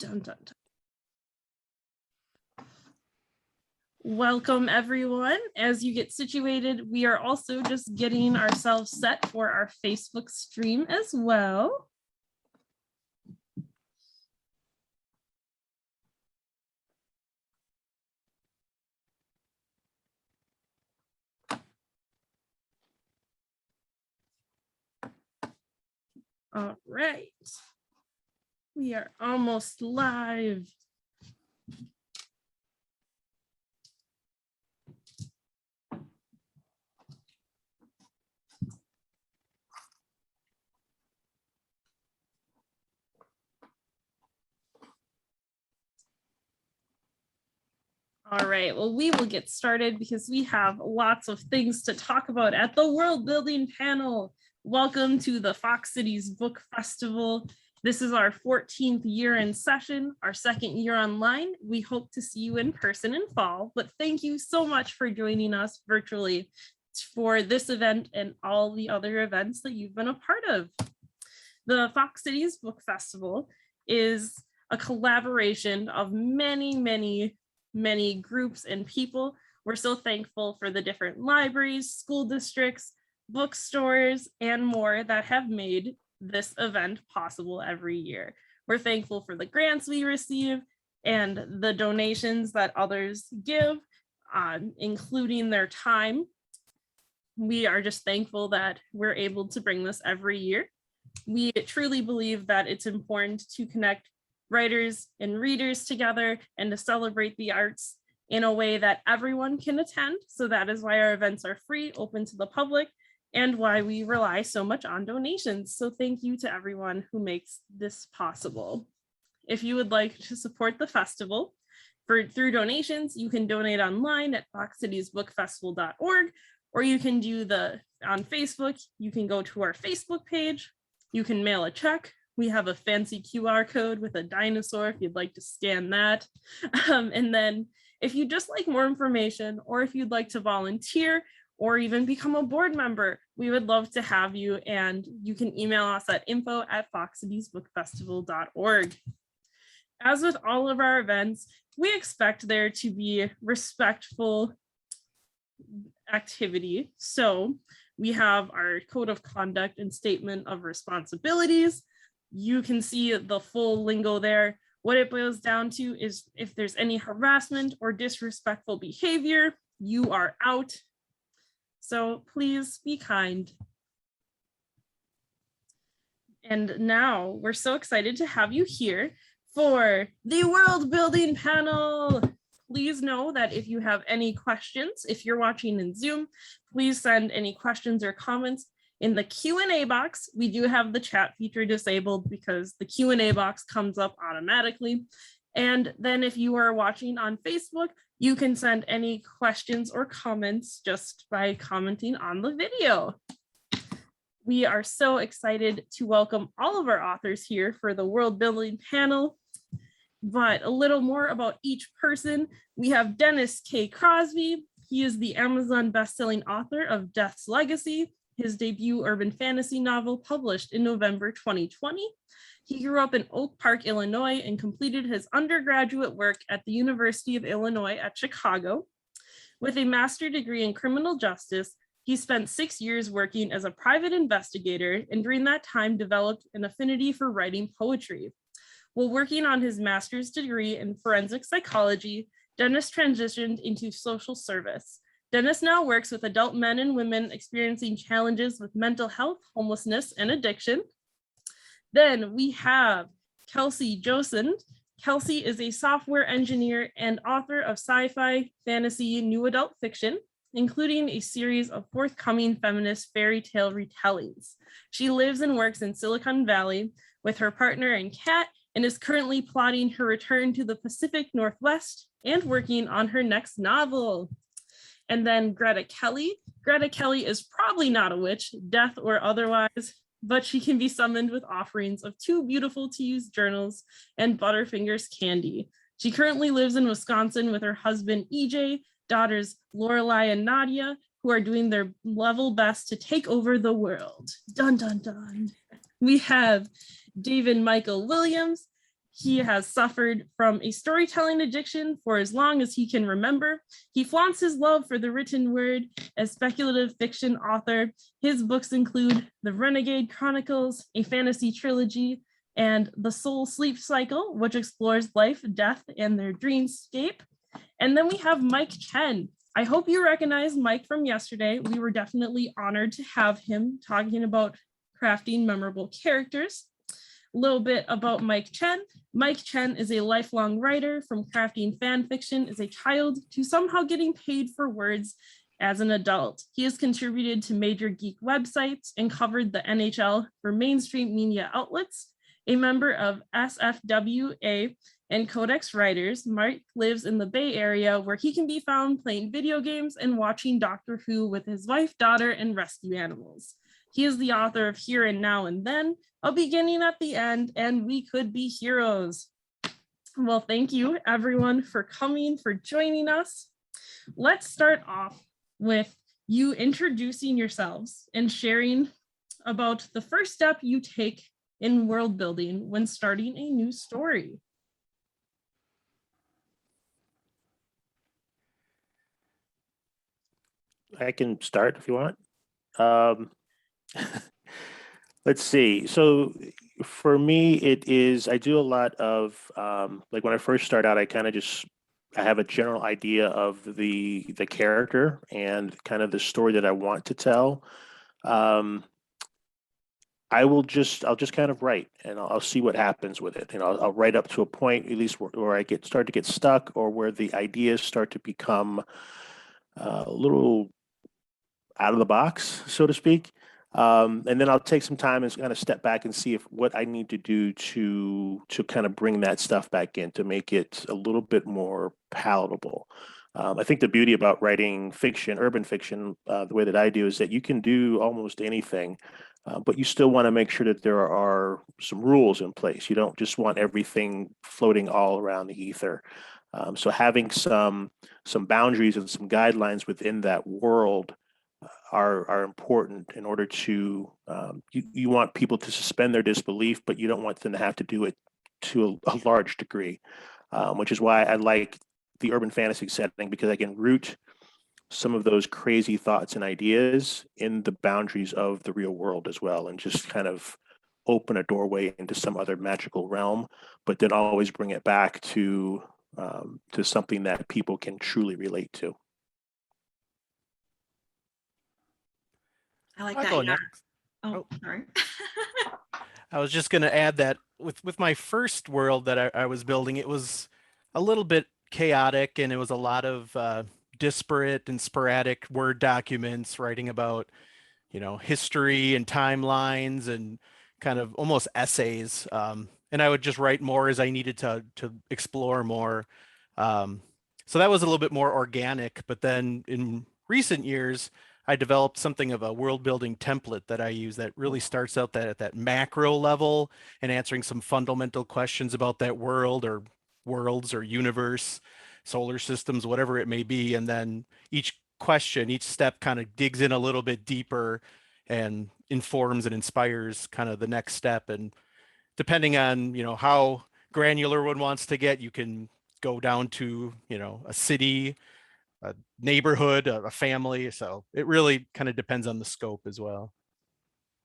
Dun, dun, dun. Welcome everyone. As you get situated, we are also just getting ourselves set for our Facebook stream as well. All right. We are almost live. All right, well, we will get started because we have lots of things to talk about at the World Building panel. Welcome to the Fox Cities Book Festival. This is our 14th year in session, our second year online. We hope to see you in person in fall, but thank you so much for joining us virtually for this event and all the other events that you've been a part of. The Fox Cities Book Festival is a collaboration of many groups and people. We're so thankful for the different libraries, school districts, bookstores, and more that have made this event possible every year. We're thankful for the grants we receive and the donations that others give, including their time. We are just thankful that we're able to bring this every year. We truly believe that it's important to connect writers and readers together and to celebrate the arts in a way that everyone can attend. So that is why our events are free, open to the public, and why we rely so much on donations. So thank you to everyone who makes this possible. If you would like to support the festival through donations, you can donate online at foxcitiesbookfestival.org, or you can do on Facebook. You can go to our Facebook page. You can mail a check. We have a fancy QR code with a dinosaur if you'd like to scan that. And then if you'd just like more information, or if you'd like to volunteer or even become a board member, we would love to have you. And you can email us at info@foxcitiesbookfestival.org. As with all of our events, we expect there to be respectful activity. So we have our code of conduct and statement of responsibilities. You can see the full lingo there. What it boils down to is if there's any harassment or disrespectful behavior, you are out. So please be kind. And now we're so excited to have you here for the World Building panel. Please know that if you have any questions, if you're watching in Zoom, please send any questions or comments in the Q&A box. We do have the chat feature disabled because the Q&A box comes up automatically. And then if you are watching on Facebook, you can send any questions or comments just by commenting on the video. We are so excited to welcome all of our authors here for the World Building panel. But a little more about each person. We have Dennis K. Crosby. He is the Amazon bestselling author of Death's Legacy, his debut urban fantasy novel published in November 2020. He grew up in Oak Park, Illinois, and completed his undergraduate work at the University of Illinois at Chicago. With a master's degree in criminal justice, he spent 6 years working as a private investigator, and during that time developed an affinity for writing poetry. While working on his master's degree in forensic psychology, Dennis transitioned into social service. Dennis now works with adult men and women experiencing challenges with mental health, homelessness, and addiction. Then we have Kelsey Josund. Kelsey is a software engineer and author of sci-fi, fantasy, new adult fiction, including a series of forthcoming feminist fairy tale retellings. She lives and works in Silicon Valley with her partner and cat, and is currently plotting her return to the Pacific Northwest and working on her next novel. And then Greta Kelly. Greta Kelly is probably not a witch, death or otherwise, but she can be summoned with offerings of 2 beautiful to use journals and Butterfingers candy. She currently lives in Wisconsin with her husband, EJ, daughters Lorelai and Nadia, who are doing their level best to take over the world. Dun, dun, dun. We have David Michael Williams. He has suffered from a storytelling addiction for as long as he can remember. He flaunts his love for the written word as speculative fiction author. His books include The Renegade Chronicles, a fantasy trilogy, and The Soul Sleep Cycle, which explores life, death, and their dreamscape. And then we have Mike Chen. I hope you recognize Mike from yesterday. We were definitely honored to have him talking about crafting memorable characters. A little bit about Mike Chen. Mike Chen is a lifelong writer, from crafting fan fiction as a child to somehow getting paid for words as an adult. He has contributed to major geek websites and covered the NHL for mainstream media outlets. A member of SFWA and Codex Writers, Mike lives in the Bay Area, where he can be found playing video games and watching Doctor Who with his wife, daughter, and rescue animals. He is the author of Here and Now and Then, A Beginning at the End, and We Could Be Heroes. Well, thank you everyone for coming, for joining us. Let's start off with you introducing yourselves and sharing about the first step you take in world building when starting a new story. I can start if you want. Let's see. So for me, I do a lot of, like when I first start out, I have a general idea of the character and kind of the story that I want to tell. I'll just kind of write, and I'll see what happens with it. I'll write up to a point, at least where I start to get stuck, or where the ideas start to become a little out of the box, so to speak. And then I'll take some time and kind of step back and see what I need to do to kind of bring that stuff back in to make it a little bit more palatable. I think the beauty about writing fiction, urban fiction, the way that I do, is that you can do almost anything, but you still want to make sure that there are some rules in place. You don't just want everything floating all around the ether. So having some boundaries and some guidelines within that world are important in order to you want people to suspend their disbelief, but you don't want them to have to do it to a large degree, which is why I like the urban fantasy setting, because I can root some of those crazy thoughts and ideas in the boundaries of the real world as well, and just kind of open a doorway into some other magical realm, but then always bring it back to something that people can truly relate to. I like I'll that. go Yeah. next. Oh, sorry. I was just going to add that with my first world that I was building, it was a little bit chaotic, and it was a lot of disparate and sporadic Word documents writing about, history and timelines and kind of almost essays. And I would just write more as I needed to explore more. So that was a little bit more organic. But then in recent years, I developed something of a world building template that I use that really starts out at that macro level and answering some fundamental questions about that world or worlds or universe, solar systems, whatever it may be. And then each step kind of digs in a little bit deeper and informs and inspires kind of the next step. And depending on, how granular one wants to get, you can go down to, a city, a neighborhood, a family. So it really kind of depends on the scope as well.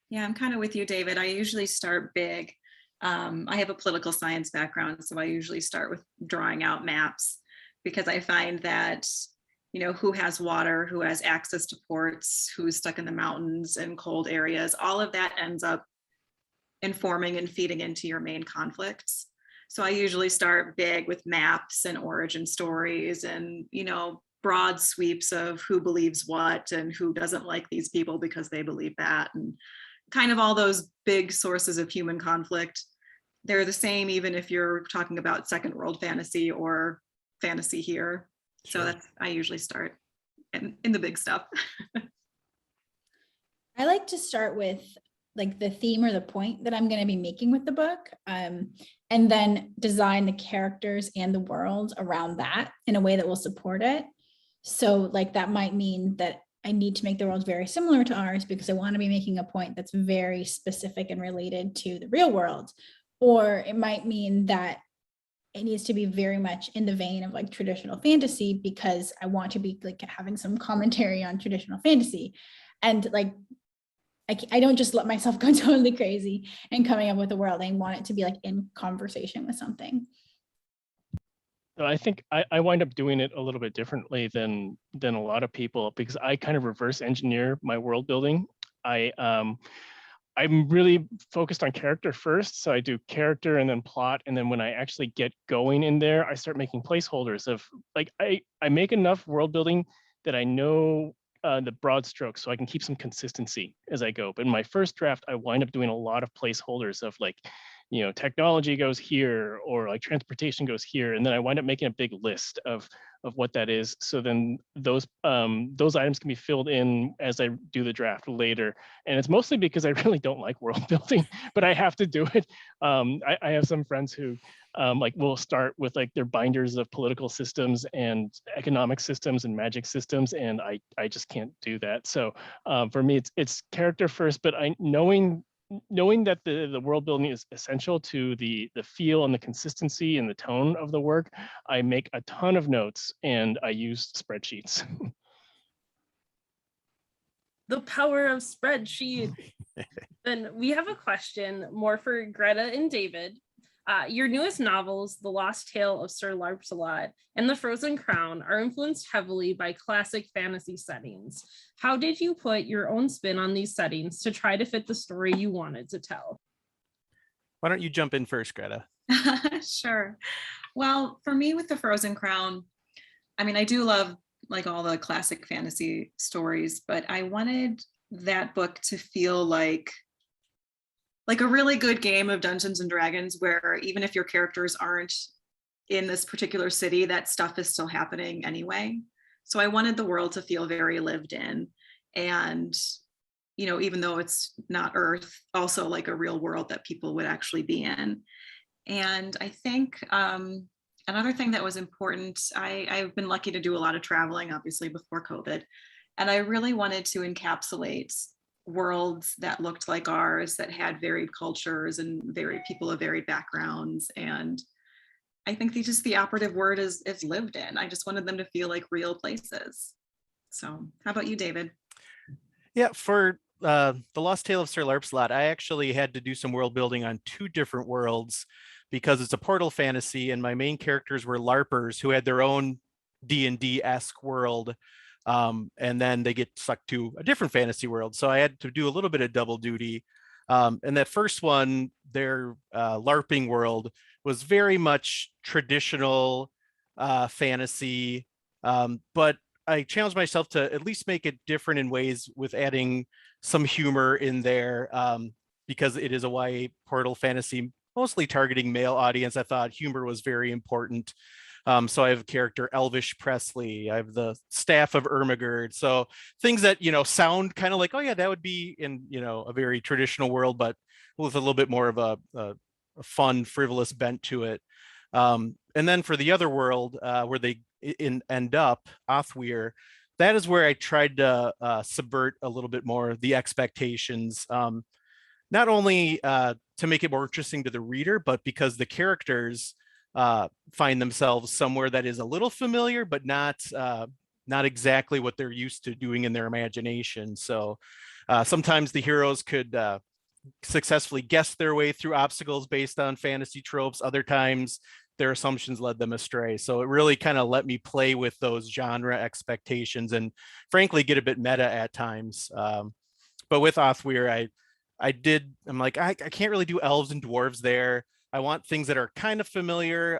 Yeah, I'm kind of with you, David. I usually start big. I have a political science background, so I usually start with drawing out maps, because I find that, who has water, who has access to ports, who's stuck in the mountains and cold areas, all of that ends up informing and feeding into your main conflicts. So I usually start big with maps and origin stories and, broad sweeps of who believes what and who doesn't like these people because they believe that, and kind of all those big sources of human conflict. They're the same even if you're talking about second world fantasy or fantasy here. Sure. So I usually start in the big stuff. I like to start with like the theme or the point that I'm going to be making with the book, and then design the characters and the world around that in a way that will support it. So like that might mean that I need to make the world very similar to ours because I want to be making a point that's very specific and related to the real world. or it might mean that it needs to be very much in the vein of like traditional fantasy, because I want to be like having some commentary on traditional fantasy. And like, I don't just let myself go totally crazy and coming up with a world. I want it to be like in conversation with something. I think I wind up doing it a little bit differently than a lot of people, because I kind of reverse engineer my world building. I'm really focused on character first. So I do character and then plot. And then when I actually get going in there, I start making placeholders of like, I make enough world building that I know the broad strokes so I can keep some consistency as I go. But in my first draft, I wind up doing a lot of placeholders of like, you know, technology goes here, or like transportation goes here. And then I wind up making a big list of what that is. So then those items can be filled in as I do the draft later. And it's mostly because I really don't like world building, but I have to do it. I have some friends who like will start with like their binders of political systems and economic systems and magic systems, and I just can't do that. So for me, it's character first, but knowing that the world building is essential to the feel and the consistency and the tone of the work, I make a ton of notes and I use spreadsheets. The power of spreadsheet. Then we have a question more for Greta and David. Your newest novels, The Lost Tale of Sir Lancelot and The Frozen Crown, are influenced heavily by classic fantasy settings. How did you put your own spin on these settings to try to fit the story you wanted to tell? Why don't you jump in first, Greta? Sure. Well, for me with The Frozen Crown, I mean, I do love like all the classic fantasy stories, but I wanted that book to feel like a really good game of Dungeons and Dragons, where even if your characters aren't in this particular city, that stuff is still happening anyway. So I wanted the world to feel very lived in. And, you know, even though it's not Earth, also like a real world that people would actually be in. And I think another thing that was important, I've been lucky to do a lot of traveling, obviously, before COVID. And I really wanted to encapsulate worlds that looked like ours, that had varied cultures and varied people of varied backgrounds. And I think the operative word is lived in. I just wanted them to feel like real places. So how about you, David? Yeah, for The Lost Tale of Sir Lancelot, I actually had to do some world building on two different worlds because it's a portal fantasy, and my main characters were LARPers who had their own D&D-esque world. And then they get sucked to a different fantasy world. So I had to do a little bit of double duty. And that first one, their LARPing world was very much traditional fantasy. But I challenged myself to at least make it different in ways with adding some humor in there, because it is a YA portal fantasy, mostly targeting male audience. I thought humor was very important. So I have a character, Elvish Presley. I have the staff of Ermagerd. So things that, you know, sound kind of like, oh yeah, that would be in, you know, a very traditional world, but with a little bit more of a fun, frivolous bent to it. And then for the other world, where they end up, Othweir, that is where I tried to subvert a little bit more the expectations. Not only to make it more interesting to the reader, but because the characters find themselves somewhere that is a little familiar, but not exactly what they're used to doing in their imagination. So sometimes the heroes could successfully guess their way through obstacles based on fantasy tropes. Other times their assumptions led them astray. So it really kind of let me play with those genre expectations and frankly get a bit meta at times. But with Othweir, I'm like, I can't really do elves and dwarves there. I want things that are kind of familiar.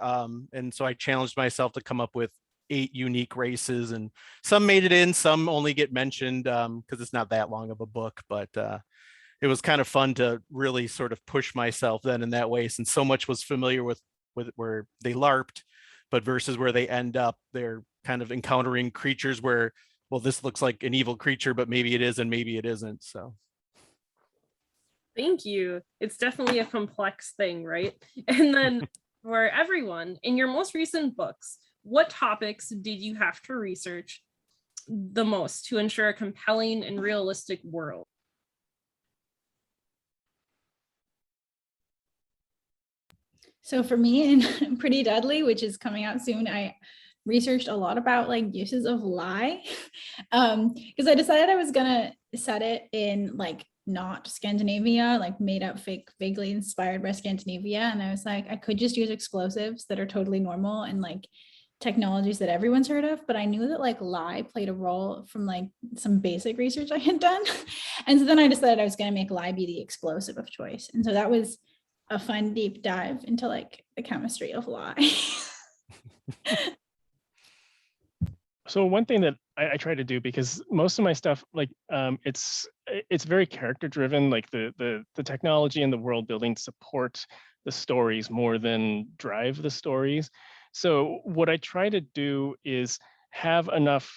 And so I challenged myself to come up with 8 unique races, and some made it in, some only get mentioned because it's not that long of a book, but it was kind of fun to really sort of push myself then in that way, since so much was familiar with where they LARPed, but versus where they end up, they're kind of encountering creatures where, well, this looks like an evil creature, but maybe it is and maybe it isn't. So Thank you. It's definitely a complex thing, right? And then for everyone, in your most recent books, what topics did you have to research the most to ensure a compelling and realistic world? So for me in Pretty Deadly, which is coming out soon, I researched a lot about like uses of lie. Because I decided I was gonna set it in like not Scandinavia, like made up fake, vaguely inspired by Scandinavia. And I was like, I could just use explosives that are totally normal and like technologies that everyone's heard of, but I knew that like lie played a role from like some basic research I had done. And so then I decided I was going to make lie be the explosive of choice. And so that was a fun deep dive into like the chemistry of lie. So one thing that I try to do, because most of my stuff, like it's very character driven, like the technology and the world building support the stories more than drive the stories. So what I try to do is have enough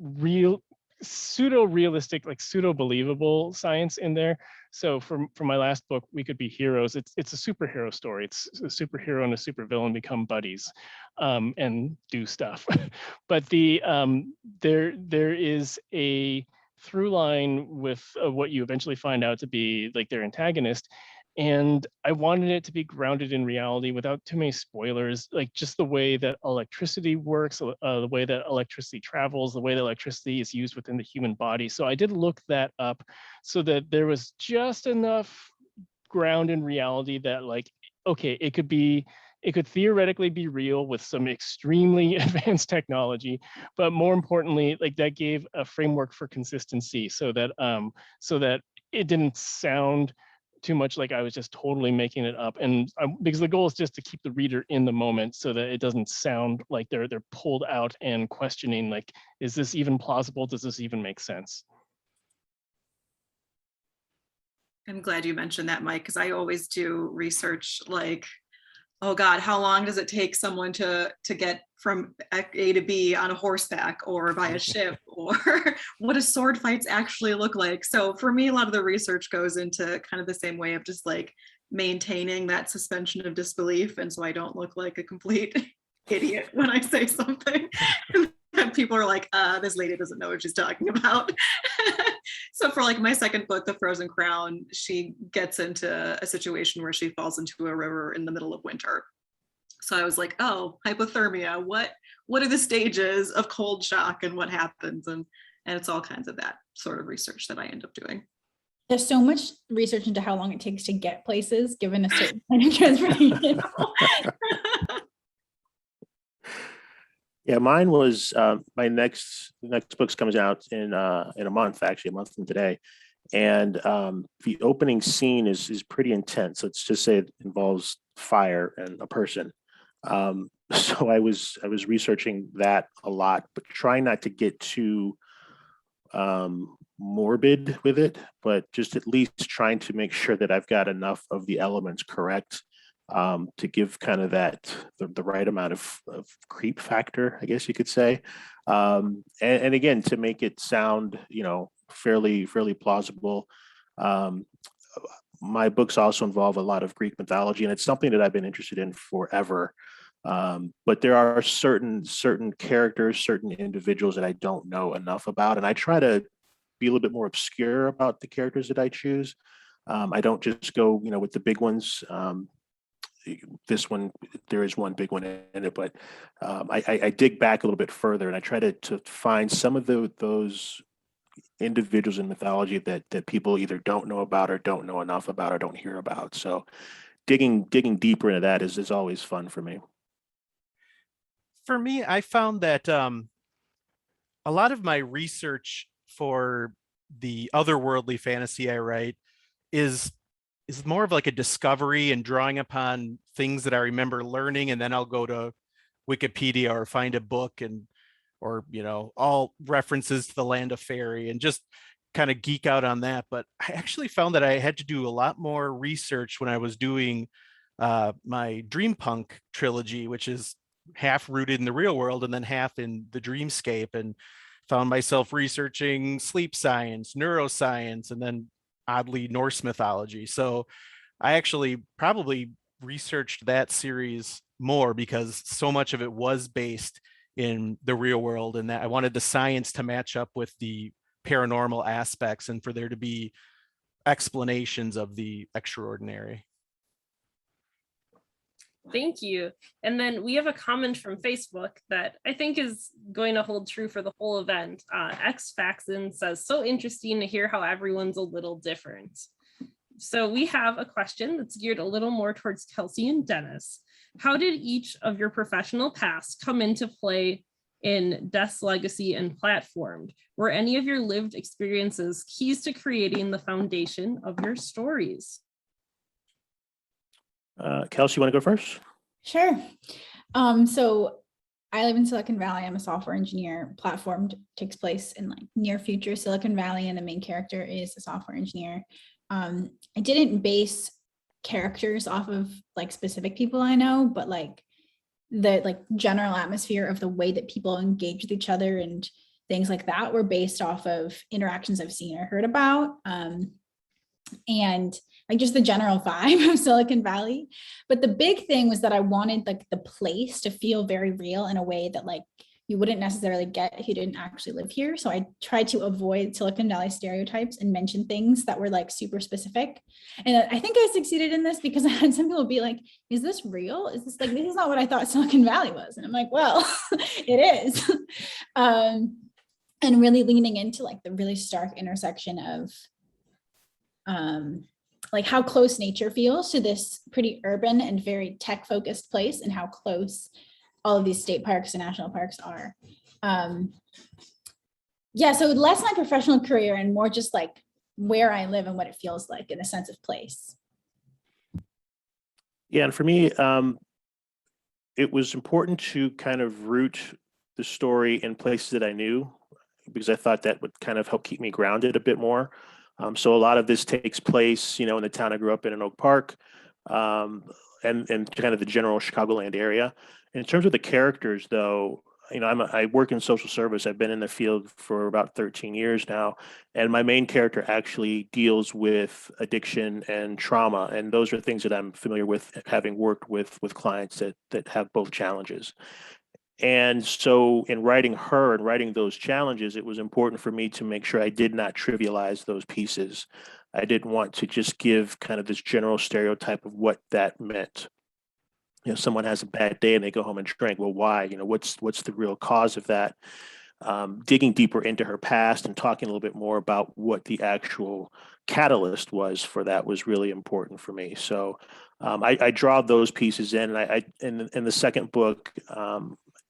real pseudo realistic, like pseudo believable science in there. So for my last book, We Could Be Heroes, it's a superhero story. It's a superhero and a supervillain become buddies and do stuff. But there is a through line with what you eventually find out to be like their antagonist. And I wanted it to be grounded in reality without too many spoilers, like just the way that electricity works, the way that electricity travels, the way that electricity is used within the human body. So I did look that up so that there was just enough ground in reality that like, okay, it could theoretically be real with some extremely advanced technology, but more importantly, like that gave a framework for consistency so that it didn't sound too much like I was just totally making it up. And because the goal is just to keep the reader in the moment so that it doesn't sound like they're pulled out and questioning, like, is this even plausible? Does this even make sense? I'm glad you mentioned that, Mike, because I always do research like, oh God, how long does it take someone to get from A to B on a horseback or by a ship, or what do sword fights actually look like? So for me, a lot of the research goes into kind of the same way of just like maintaining that suspension of disbelief. And so I don't look like a complete idiot when I say something. And people are like, this lady doesn't know what she's talking about. So for like my second book, The Frozen Crown, she gets into a situation where she falls into a river in the middle of winter. So I was like, oh, hypothermia, what are the stages of cold shock and what happens? And it's all kinds of that sort of research that I end up doing. There's so much research into how long it takes to get places given a certain kind of transportation. Yeah, mine was my next book comes out in a month, actually a month from today, and the opening scene is pretty intense. Let's just say it involves fire and a person. So I was researching that a lot, but trying not to get too morbid with it, but just at least trying to make sure that I've got enough of the elements correct to give kind of that the right amount of creep factor, I guess you could say, and again to make it sound fairly plausible. My books also involve a lot of Greek mythology, and it's something that I've been interested in forever. But there are certain characters, certain individuals that I don't know enough about, and I try to be a little bit more obscure about the characters that I choose. I don't just go, with the big ones. This one, there is one big one in it, but I dig back a little bit further, and I try to find some of those individuals in mythology that people either don't know about or don't know enough about or don't hear about. So digging deeper into that is always fun for me. For me, I found that a lot of my research for the otherworldly fantasy I write is more of like a discovery and drawing upon things that I remember learning, and then I'll go to Wikipedia or find a book or all references to the land of fairy and just kind of geek out on that. But I actually found that I had to do a lot more research when I was doing my Dreampunk trilogy, which is half rooted in the real world and then half in the dreamscape, and found myself researching sleep science, neuroscience, and then oddly Norse mythology. So I actually probably researched that series more because so much of it was based in the real world, and that I wanted the science to match up with the paranormal aspects and for there to be explanations of the extraordinary. Thank you. And then we have a comment from Facebook that I think is going to hold true for the whole event. X Faxon says, so interesting to hear how everyone's a little different. So we have a question that's geared a little more towards Kelsey and Dennis. How did each of your professional paths come into play in Death's Legacy and Platformed? Were any of your lived experiences keys to creating the foundation of your stories? Kelsey, you want to go first? Sure. So I live in Silicon Valley. I'm a software engineer. Platformed takes place in like near future Silicon Valley, and the main character is a software engineer. I didn't base characters off of like specific people I know, but like the like general atmosphere of the way that people engage with each other and things like that were based off of interactions I've seen or heard about. And like just the general vibe of Silicon Valley. But the big thing was that I wanted like the place to feel very real in a way that like you wouldn't necessarily get if you didn't actually live here. So I tried to avoid Silicon Valley stereotypes and mention things that were like super specific. And I think I succeeded in this because I had some people be like, is this real? Is this like, this is not what I thought Silicon Valley was. And I'm like, well, it is. And really leaning into like the really stark intersection of like how close nature feels to this pretty urban and very tech focused place, and how close all of these state parks and national parks are. Yeah, so less my professional career and more just like where I live and what it feels like in a sense of place. Yeah, and for me, it was important to kind of root the story in places that I knew, because I thought that would kind of help keep me grounded a bit more. So a lot of this takes place, in the town I grew up in Oak Park, and kind of the general Chicagoland area. In terms of the characters, though, I work in social service. I've been in the field for about 13 years now, and my main character actually deals with addiction and trauma, and those are things that I'm familiar with, having worked with clients that have both challenges. And so in writing her and writing those challenges, it was important for me to make sure I did not trivialize those pieces. I didn't want to just give kind of this general stereotype of what that meant. Someone has a bad day and they go home and drink. Well, why? What's the real cause of that? Digging deeper into her past and talking a little bit more about what the actual catalyst was for that was really important for me. So I draw those pieces in. And in the second book,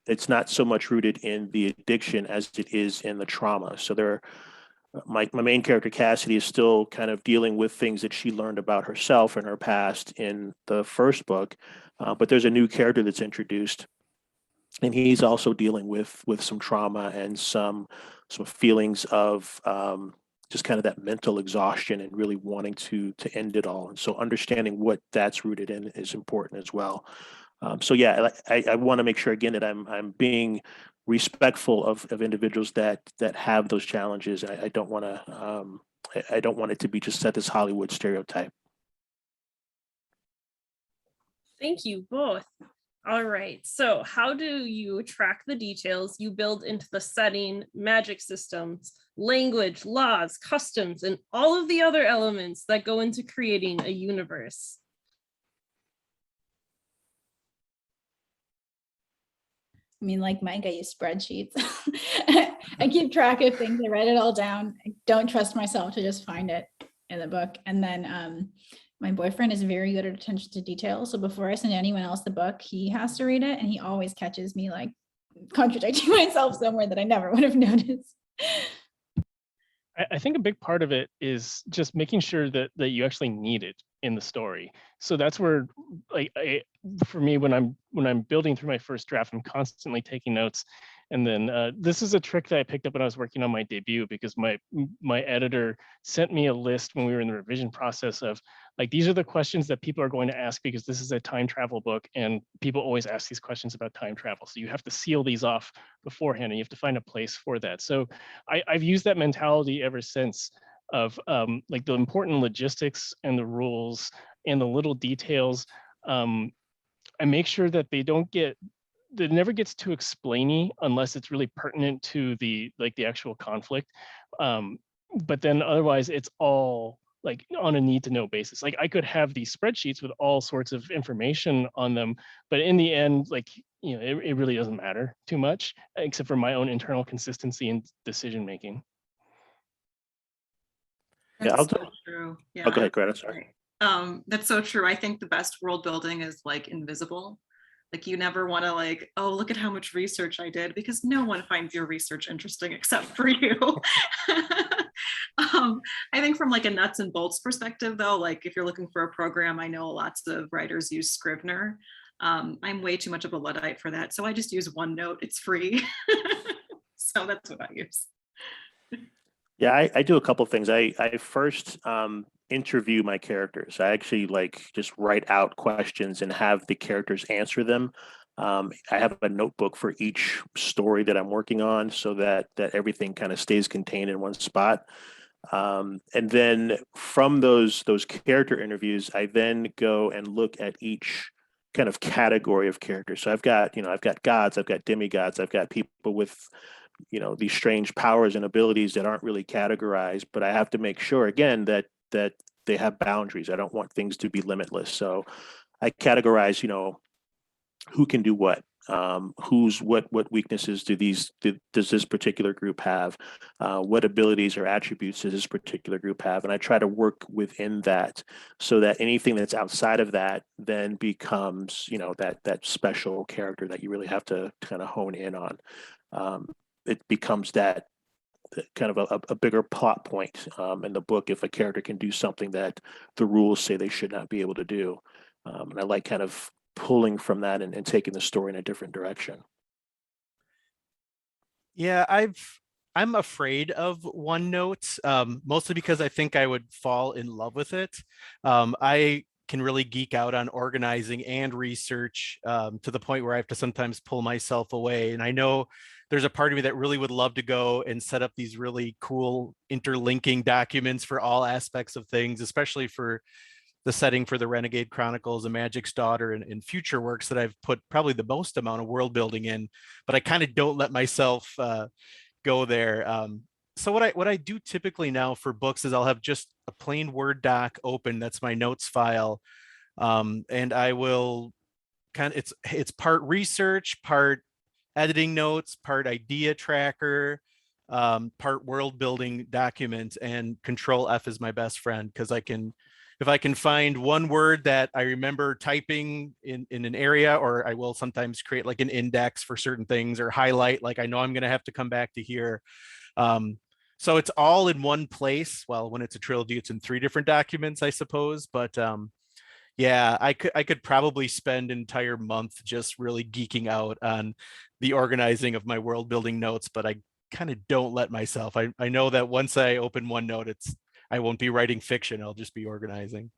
it's not so much rooted in the addiction as it is in the trauma. So my main character, Cassidy, is still kind of dealing with things that she learned about herself and her past in the first book. But there's a new character that's introduced, and he's also dealing with some trauma and some feelings of just kind of that mental exhaustion and really wanting to end it all. And so understanding what that's rooted in is important as well. So yeah, I want to make sure again that I'm being respectful of individuals that have those challenges. I don't want to I don't want it to be just set this Hollywood stereotype. Thank you both. All right, so how do you track the details you build into the setting, magic systems, language, laws, customs, and all of the other elements that go into creating a universe? I mean, like Mike, I use spreadsheets. I keep track of things. I write it all down. I don't trust myself to just find it in the book. And then my boyfriend is very good at attention to detail. So before I send anyone else the book, he has to read it. And he always catches me like contradicting myself somewhere that I never would have noticed. I think a big part of it is just making sure that you actually need it in the story. So that's where, like, for me, when I'm building through my first draft, I'm constantly taking notes. And then this is a trick that I picked up when I was working on my debut, because my editor sent me a list when we were in the revision process of like, these are the questions that people are going to ask, because this is a time travel book and people always ask these questions about time travel. So you have to seal these off beforehand and you have to find a place for that. So I've used that mentality ever since of like the important logistics and the rules and the little details. I make sure that it never gets too explainy unless it's really pertinent to the actual conflict. But then otherwise it's all like on a need to know basis. Like I could have these spreadsheets with all sorts of information on them, but in the end, like, you know, it really doesn't matter too much, except for my own internal consistency and decision making. Yeah, That's so true. Yeah. Oh, go ahead, Greta. Sorry. That's so true. I think the best world building is like invisible. Like you never want to like, oh, look at how much research I did, because no one finds your research interesting except for you. I think from like a nuts and bolts perspective though, like if you're looking for a program, I know lots of writers use Scrivener. I'm way too much of a Luddite for that. So I just use OneNote, it's free. So that's what I use. Yeah, I do a couple of things. I first interview my characters. I actually like just write out questions and have the characters answer them. I have a notebook for each story that I'm working on, so that everything kind of stays contained in one spot. And then from those character interviews, I then go and look at each kind of category of characters. So I've got gods, I've got demigods, I've got people with these strange powers and abilities that aren't really categorized, but I have to make sure again that they have boundaries. I don't want things to be limitless. So I categorize, who can do what, what weaknesses does this particular group have, what abilities or attributes does this particular group have, and I try to work within that so that anything that's outside of that then becomes that special character that you really have to kind of hone in on. It becomes that kind of a bigger plot point in the book if a character can do something that the rules say they should not be able to do. And I like kind of pulling from that and taking the story in a different direction. Yeah, I'm afraid of OneNote, mostly because I think I would fall in love with it. I can really geek out on organizing and research to the point where I have to sometimes pull myself away. And I know there's a part of me that really would love to go and set up these really cool interlinking documents for all aspects of things, especially for the setting for the Renegade Chronicles, A Magic's Daughter, and future works that I've put probably the most amount of world building in, but I kind of don't let myself go there. So what I do typically now for books is I'll have just a plain Word doc open. That's my notes file. And I will it's part research, part editing notes, part idea tracker, part world building document, and Control F is my best friend, because if I can find one word that I remember typing in an area, or I will sometimes create like an index for certain things or highlight, like I know I'm going to have to come back to here. So it's all in one place. Well, when it's a trilogy, it's in 3 different documents, I suppose. But yeah, I could probably spend an entire month just really geeking out on the organizing of my world building notes, but I kind of don't let myself. I know that once I open OneNote, I won't be writing fiction. I'll just be organizing.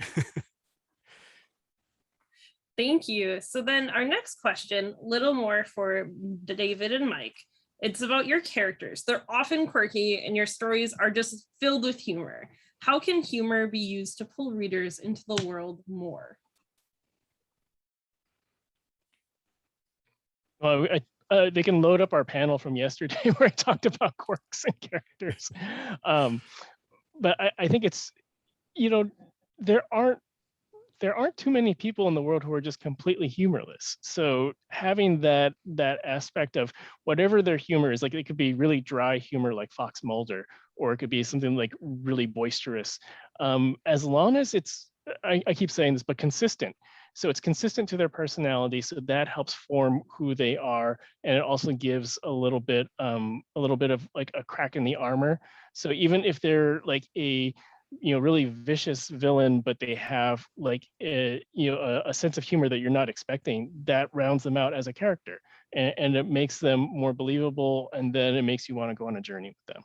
Thank you. So then our next question, little more for David and Mike. It's about your characters. They're often quirky and your stories are just filled with humor. How can humor be used to pull readers into the world more? Well, they can load up our panel from yesterday where I talked about quirks and characters. But I think it's, there aren't too many people in the world who are just completely humorless. So having that aspect of whatever their humor is, like it could be really dry humor like Fox Mulder, or it could be something like really boisterous. As long as it's, I keep saying this, but consistent. So it's consistent to their personality. So that helps form who they are. And it also gives a little bit of like a crack in the armor. So even if they're like a really vicious villain, but they have like a sense of humor that you're not expecting, that rounds them out as a character, and it makes them more believable, and then it makes you want to go on a journey with them.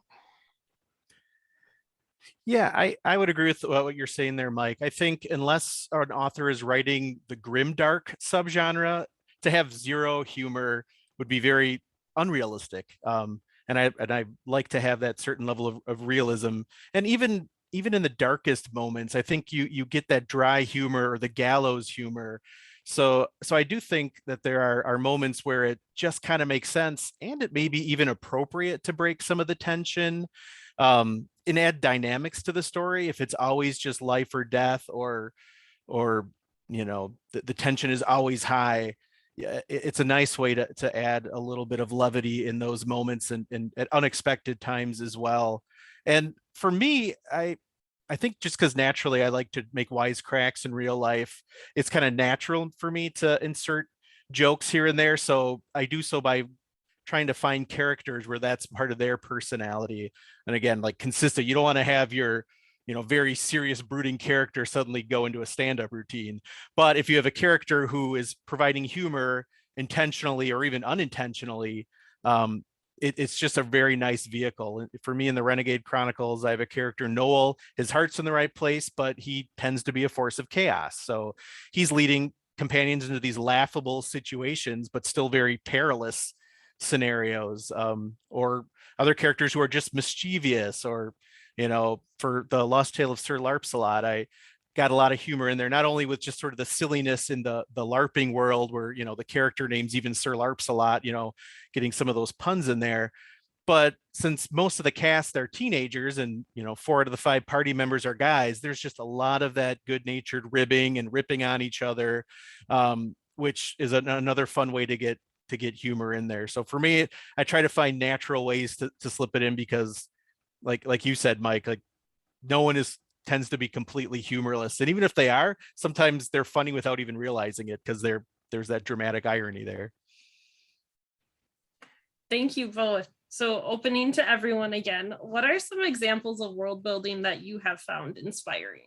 Yeah, I would agree with what you're saying there, Mike. I think unless an author is writing the grimdark subgenre, to have zero humor would be very unrealistic. And I like to have that certain level of realism. And even in the darkest moments, I think you get that dry humor or the gallows humor. So I do think that there are moments where it just kind of makes sense, and it may be even appropriate to break some of the tension. and add dynamics to the story. If it's always just life or death, or the tension is always high, yeah, it's a nice way to add a little bit of levity in those moments, and at unexpected times as well. And for me, I think just because naturally I like to make wisecracks in real life, it's kind of natural for me to insert jokes here and there. So I do so by trying to find characters where that's part of their personality. And again, like consistent, you don't want to have your, very serious brooding character suddenly go into a stand-up routine. But if you have a character who is providing humor intentionally or even unintentionally, it's just a very nice vehicle. For me in the Renegade Chronicles, I have a character, Noel. His heart's in the right place, but he tends to be a force of chaos. So he's leading companions into these laughable situations, but still very perilous scenarios, or other characters who are just mischievous, or, for the Lost Tale of Sir Larpsalot, I got a lot of humor in there, not only with just sort of the silliness in the LARPing world where, the character names even Sir Larpsalot, getting some of those puns in there. But since most of the cast are teenagers and, 4 out of the 5 party members are guys, there's just a lot of that good-natured ribbing and ripping on each other, which is another fun way to get humor in there. So for me, I try to find natural ways to slip it in, because like you said, Mike, like no one tends to be completely humorless. And even if they are, sometimes they're funny without even realizing it, because there's that dramatic irony there. Thank you both. So opening to everyone again, what are some examples of world building that you have found inspiring?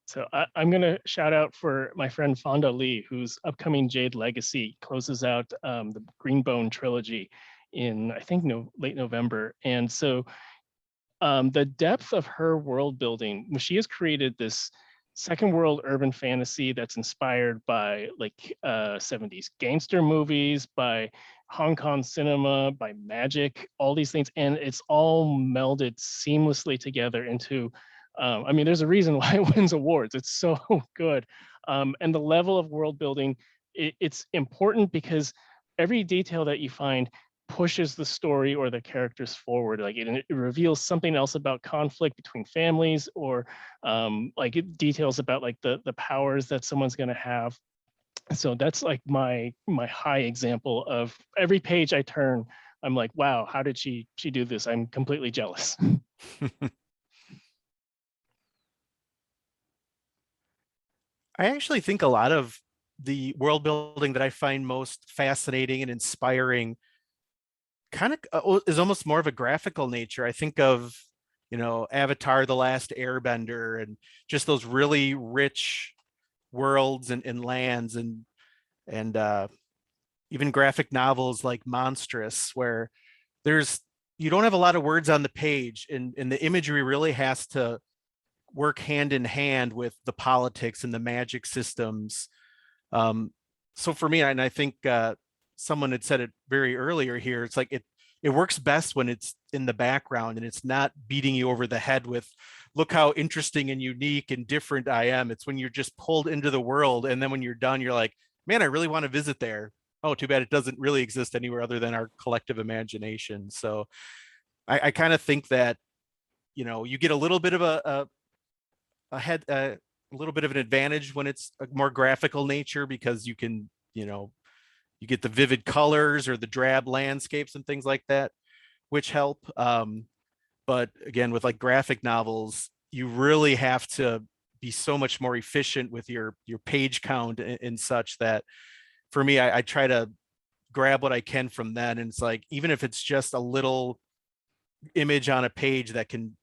So I'm going to shout out for my friend Fonda Lee, whose upcoming Jade Legacy closes out the Greenbone trilogy in, I think, late November. And so the depth of her world building, she has created this second world urban fantasy that's inspired by 70s gangster movies, by Hong Kong cinema, by magic, all these things. And it's all melded seamlessly together into, there's a reason why it wins awards. It's so good. And the level of world building, it's important because every detail that you find pushes the story or the characters forward. Like it reveals something else about conflict between families, or details about the powers that someone's going to have. So that's like my high example of every page I turn, I'm like, wow, how did she do this? I'm completely jealous. I actually think a lot of the world building that I find most fascinating and inspiring kind of is almost more of a graphical nature. I think of, Avatar: The Last Airbender, and just those really rich worlds and lands, and even graphic novels like Monstrous, where you don't have a lot of words on the page, and the imagery really has to work hand in hand with the politics and the magic systems. So for me, and I think someone had said it very earlier here, it's like it works best when it's in the background and it's not beating you over the head with, look how interesting and unique and different I am. It's when you're just pulled into the world, and then when you're done, you're like, man, I really want to visit there. Oh, too bad it doesn't really exist anywhere other than our collective imagination. So I kind of think that, you get a little bit of a little bit of an advantage when it's a more graphical nature, because you can, you get the vivid colors or the drab landscapes and things like that, which help. But again, with like graphic novels, you really have to be so much more efficient with your page count and such, that for me, I try to grab what I can from that. And it's like, even if it's just a little image on a page that can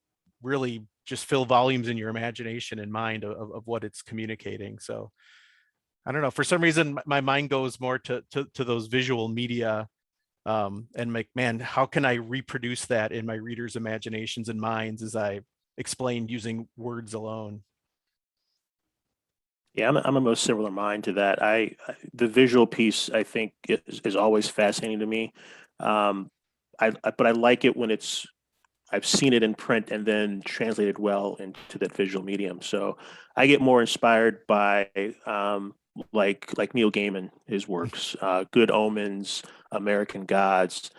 really just fill volumes in your imagination and mind of what it's communicating. So I don't know, for some reason, my mind goes more to those visual media, and like, man, how can I reproduce that in my readers' imaginations and minds as I explained using words alone? Yeah, I'm a most similar mind to that. The visual piece, I think, is always fascinating to me. But I like it when I've seen it in print and then translated well into that visual medium. So I get more inspired by like Neil Gaiman, his works, Good Omens, American Gods,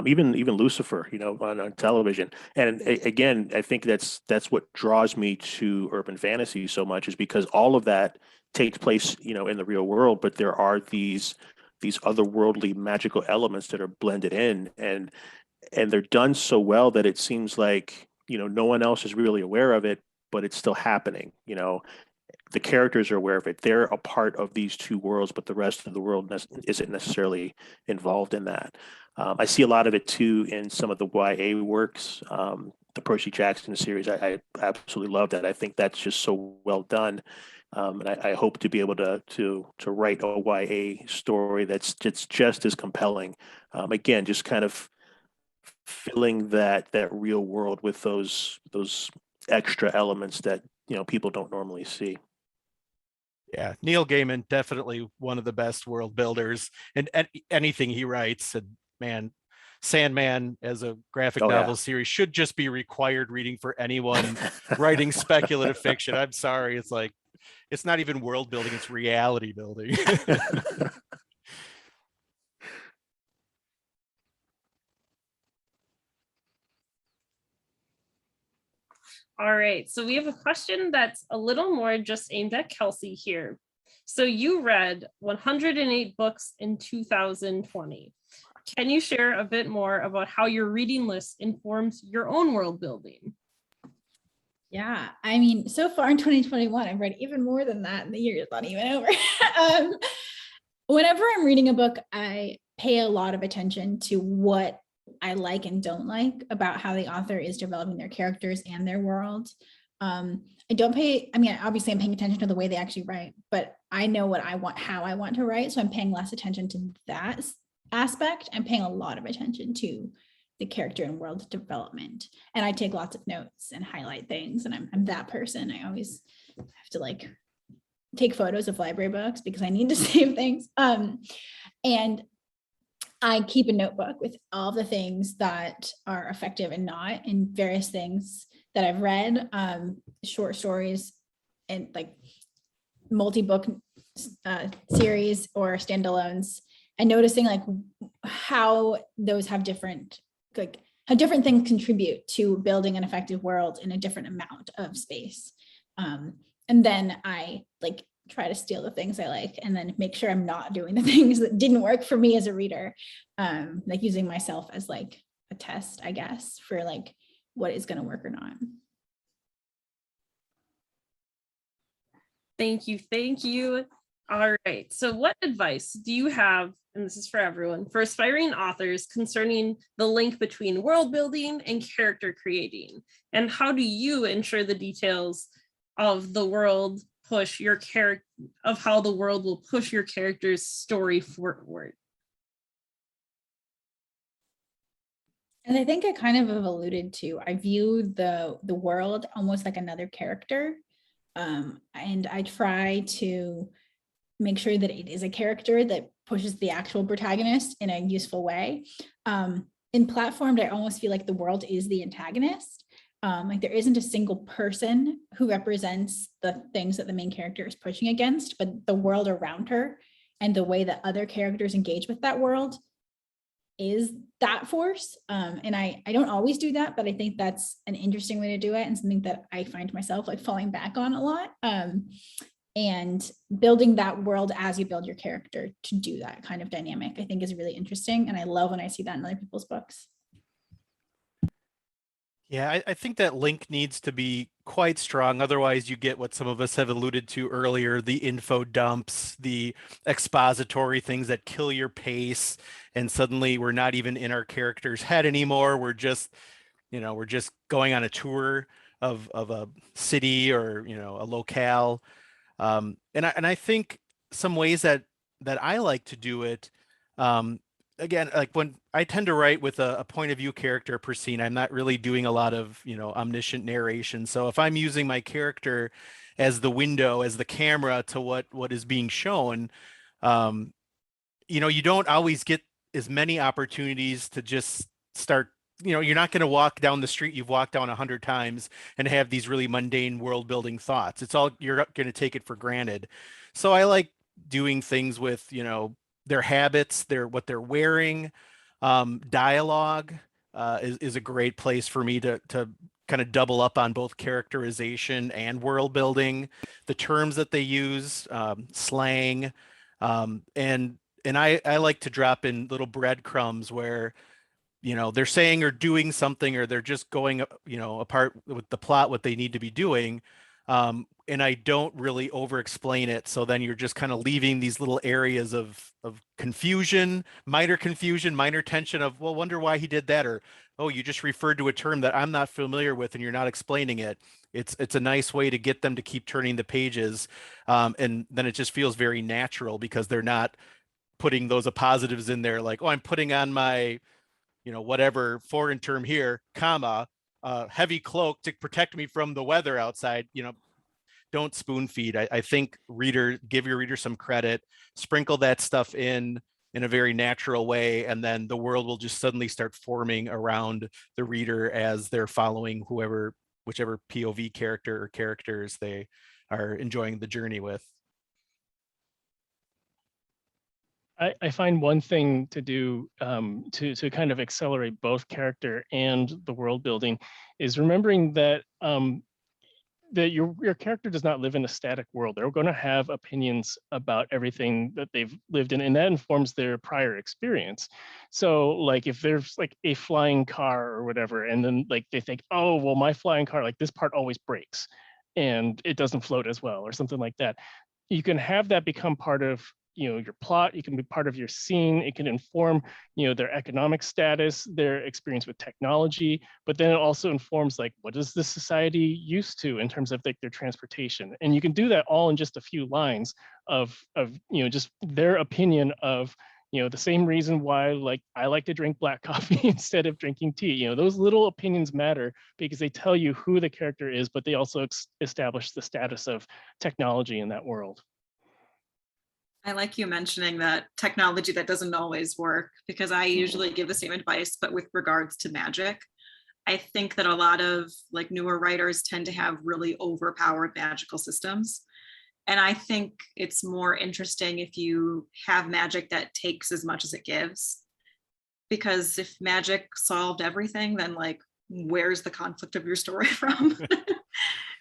even Lucifer, on television. And again, I think that's what draws me to urban fantasy so much, is because all of that takes place, in the real world, but there are these otherworldly magical elements that are blended in, and they're done so well that it seems like, no one else is really aware of it, but it's still happening. The characters are aware of it. They're a part of these two worlds, but the rest of the world isn't necessarily involved in that. I see a lot of it too in some of the YA works. The Percy Jackson series, I absolutely love that. I think that's just so well done. And I hope to be able to write a YA story that's just as compelling. Again, just kind of filling that real world with those extra elements that people don't normally see. Yeah, Neil Gaiman, definitely one of the best world builders, and anything he writes. And man, Sandman as a graphic novel series should just be required reading for anyone writing speculative fiction. I'm sorry, it's not even world building; it's reality building. All right, so we have a question that's a little more just aimed at Kelsey here. So you read 108 books in 2020. Can you share a bit more about how your reading list informs your own world building? Yeah, I mean, so far in 2021, I've read even more than that, and the year is not even over. Whenever I'm reading a book, I pay a lot of attention to what I like and don't like about how the author is developing their characters and their world. Obviously I'm paying attention to the way they actually write, but I know what I want, how I want to write. So I'm paying less attention to that aspect. I'm paying a lot of attention to the character and world development. And I take lots of notes and highlight things. And I'm that person. I always have to take photos of library books because I need to save things. And I keep a notebook with all the things that are effective and not, in various things that I've read, short stories and multi-book series or standalones, and noticing how those have different, how different things contribute to building an effective world in a different amount of space. And then I try to steal the things I like, and then make sure I'm not doing the things that didn't work for me as a reader, using myself as a test, I guess, for what is going to work or not. Thank you. All right, so what advice do you have, and this is for everyone, for aspiring authors concerning the link between world building and character creating? And how do you ensure the details of the world push your character, of how the world will push your character's story forward? And I think I kind of have alluded to, I view the world almost like another character. And I try to make sure that it is a character that pushes the actual protagonist in a useful way. In Platformed, I almost feel like the world is the antagonist. There isn't a single person who represents the things that the main character is pushing against, but the world around her and the way that other characters engage with that world is that force. And I don't always do that, but I think that's an interesting way to do it, and something that I find myself falling back on a lot. And building that world as you build your character to do that kind of dynamic, I think is really interesting. And I love when I see that in other people's books. Yeah, I think that link needs to be quite strong. Otherwise, you get what some of us have alluded to earlier, the info dumps, the expository things that kill your pace. And suddenly we're not even in our character's head anymore. We're just going on a tour of a city or, a locale. And I think some ways that I like to do it, again, when I tend to write with a point of view character per scene, I'm not really doing a lot of, omniscient narration. So if I'm using my character as the window, as the camera to what is being shown, you don't always get as many opportunities to just start, you're not going to walk down the street you've walked down 100 times and have these really mundane world building thoughts. It's all, you're going to take it for granted. So I like doing things with, their habits, what they're wearing. Dialogue is a great place for me to kind of double up on both characterization and world building. The terms that they use, slang, and I like to drop in little breadcrumbs where they're saying or doing something, or they're just going apart with the plot what they need to be doing, and I don't really over explain it, so then you're just kind of leaving these little areas of confusion, minor tension of, well, wonder why he did that, or oh, you just referred to a term that I'm not familiar with and you're not explaining it. It's a nice way to get them to keep turning the pages, and then it just feels very natural because they're not putting those positives in there like, oh, I'm putting on my whatever foreign term here, comma, heavy cloak to protect me from the weather outside. Don't spoon feed. I think give your reader some credit, sprinkle that stuff in a very natural way, and then the world will just suddenly start forming around the reader as they're following whichever POV character or characters they are enjoying the journey with. I find one thing to do to kind of accelerate both character and the world building is remembering that that your character does not live in a static world. They're going to have opinions about everything that they've lived in, and that informs their prior experience. So like if there's like a flying car or whatever, and then like they think, oh, well, my flying car, like this part always breaks and it doesn't float as well or something like that. You can have that become part of your plot. You can be part of your scene. It can inform their economic status, their experience with technology, but then it also informs like, what is this society used to in terms of like their transportation. And you can do that all in just a few lines of just their opinion of the same reason why like I like to drink black coffee instead of drinking tea. Those little opinions matter because they tell you who the character is, but they also establish the status of technology in that world. I like you mentioning that technology that doesn't always work, because I usually give the same advice, but with regards to magic. I think that a lot of like newer writers tend to have really overpowered magical systems. And I think it's more interesting if you have magic that takes as much as it gives. Because if magic solved everything, then like, where's the conflict of your story from?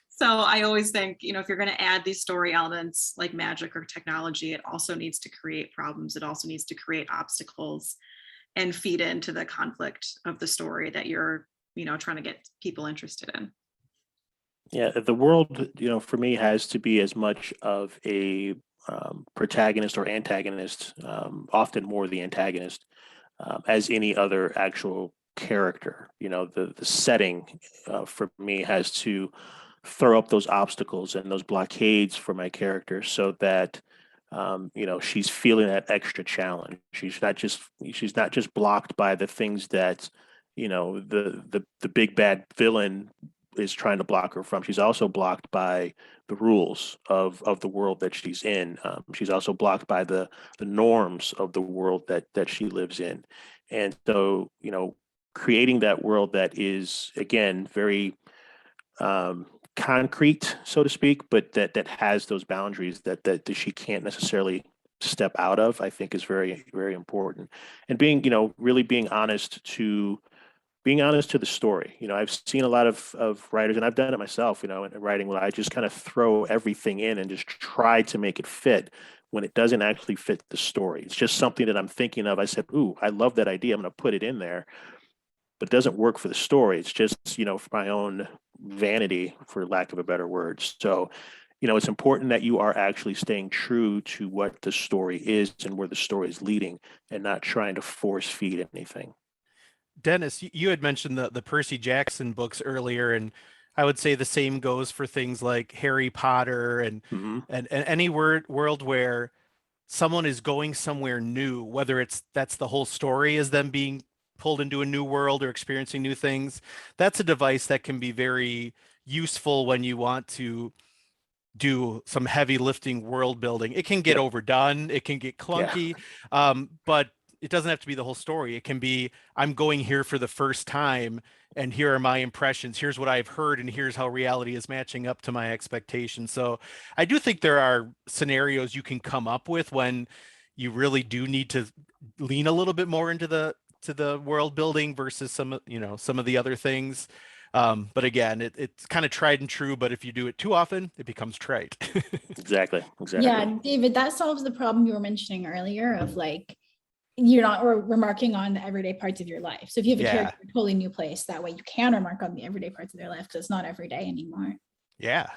So I always think, if you're going to add these story elements like magic or technology, it also needs to create problems. It also needs to create obstacles and feed into the conflict of the story that you're, trying to get people interested in. Yeah, the world, for me has to be as much of a protagonist or antagonist, often more the antagonist, as any other actual character. The setting for me has to throw up those obstacles and those blockades for my character so that she's feeling that extra challenge. She's not just blocked by the things that the big bad villain is trying to block her from. She's also blocked by the rules of the world that she's in. She's also blocked by the norms of the world that she lives in. And so creating that world that is, again, very concrete, so to speak, but that has those boundaries that she can't necessarily step out of, I think is very, very important. And being, really being honest to the story. I've seen a lot of writers, and I've done it myself, in writing, where I just kind of throw everything in and just try to make it fit when it doesn't actually fit the story. It's just something that I'm thinking of. I said, ooh, I love that idea, I'm going to put it in there, but it doesn't work for the story. It's just, for my own vanity, for lack of a better word. So, it's important that you are actually staying true to what the story is and where the story is leading, and not trying to force feed anything. Dennis, you had mentioned the Percy Jackson books earlier, and I would say the same goes for things like Harry Potter and Mm-hmm. and any world where someone is going somewhere new, whether that's the whole story is them being pulled into a new world or experiencing new things. That's a device that can be very useful when you want to do some heavy lifting world building. It can get Yep. overdone, it can get Yeah. clunky, but it doesn't have to be the whole story. It can be, I'm going here for the first time and here are my impressions. Here's what I've heard and here's how reality is matching up to my expectations. So I do think there are scenarios you can come up with when you really do need to lean a little bit more into the world building versus some of the other things. But again, it's kind of tried and true, but if you do it too often, it becomes trite. Exactly. Yeah, David, that solves the problem you were mentioning earlier of like, you're not remarking on the everyday parts of your life. So if you have a character in a totally new place, that way you can remark on the everyday parts of their life because it's not every day anymore. Yeah.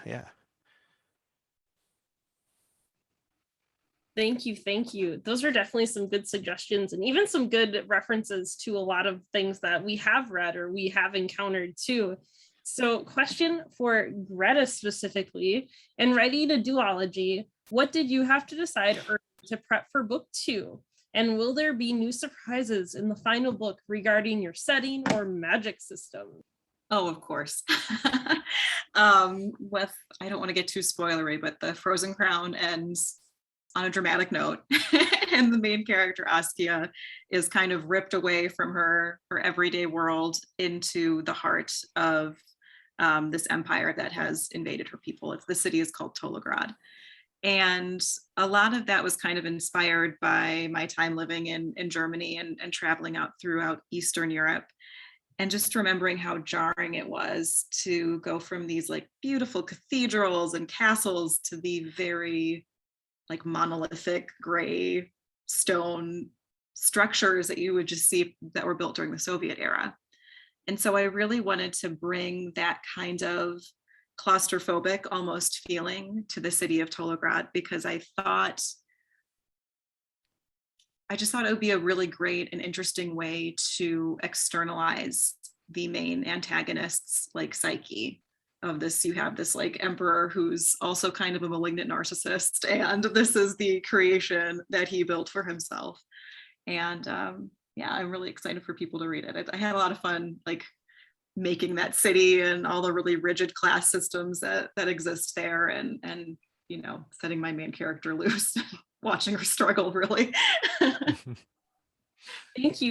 Thank you. Those are definitely some good suggestions and even some good references to a lot of things that we have read or we have encountered too. So question for Greta specifically, in writing a duology, what did you have to decide early to prep for book 2? And will there be new surprises in the final book regarding your setting or magic system? Oh, of course. With, I don't want to get too spoilery, but the Frozen Crown ends on a dramatic note. And the main character, Askia, is kind of ripped away from her everyday world into the heart of this empire that has invaded her people. The city is called Tolograd. And a lot of that was kind of inspired by my time living in Germany and traveling out throughout Eastern Europe. And just remembering how jarring it was to go from these like beautiful cathedrals and castles to the very like monolithic gray stone structures that you would just see that were built during the Soviet era. And so I really wanted to bring that kind of claustrophobic almost feeling to the city of Tolograd, because I just thought it would be a really great and interesting way to externalize the main antagonist's like psyche of this. You have this like emperor who's also kind of a malignant narcissist, and this is the creation that he built for himself. And yeah, I'm really excited for people to read it. I had a lot of fun like making that city and all the really rigid class systems that exist there, and you know, setting my main character loose, watching her struggle really. Thank